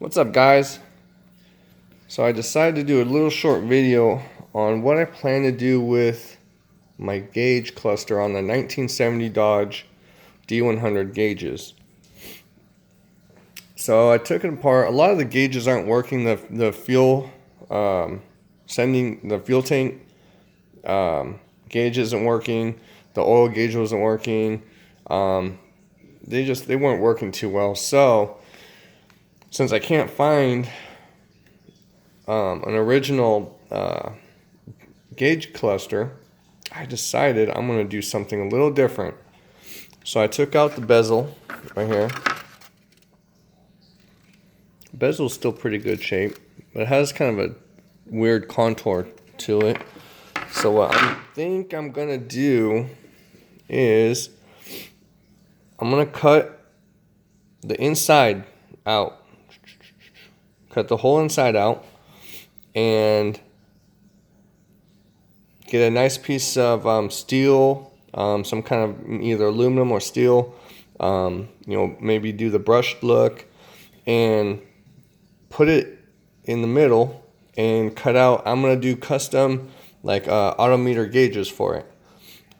What's up, guys? So I decided to do a little short video on what I plan to do with my gauge cluster on the 1970 Dodge D100 gauges. So I took it apart. A lot of the gauges aren't working. The fuel sending the fuel tank gauge isn't working. The oil gauge wasn't working. They weren't working too well. So since I can't find an original gauge cluster, I decided I'm going to do something a little different. So I took out the bezel right here. The bezel's still pretty good shape, but it has kind of a weird contour to it. So what I think I'm going to do is I'm going to cut the inside out. Cut the whole inside out and get a nice piece of steel, some kind of either aluminum or steel. Maybe do the brushed look and put it in the middle and cut out. I'm gonna do custom autometer gauges for it.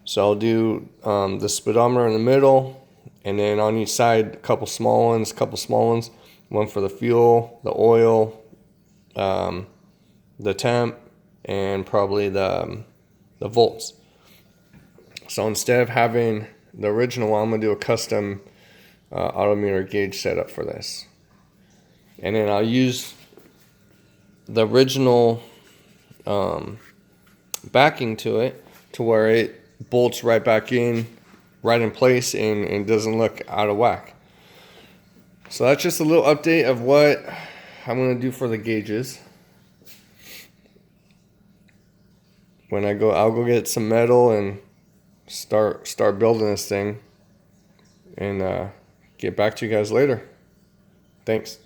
So I'll do the speedometer in the middle, and then on each side a couple small ones, one for the fuel, the oil, the temp, and probably the volts. So instead of having the original one, I'm going to do a custom autometer gauge setup for this. And then I'll use the original backing to it to where it bolts right back in, right in place, and doesn't look out of whack. So that's just a little update of what I'm going to do for the gauges. When I'll go get some metal and start building this thing, and get back to you guys later. Thanks.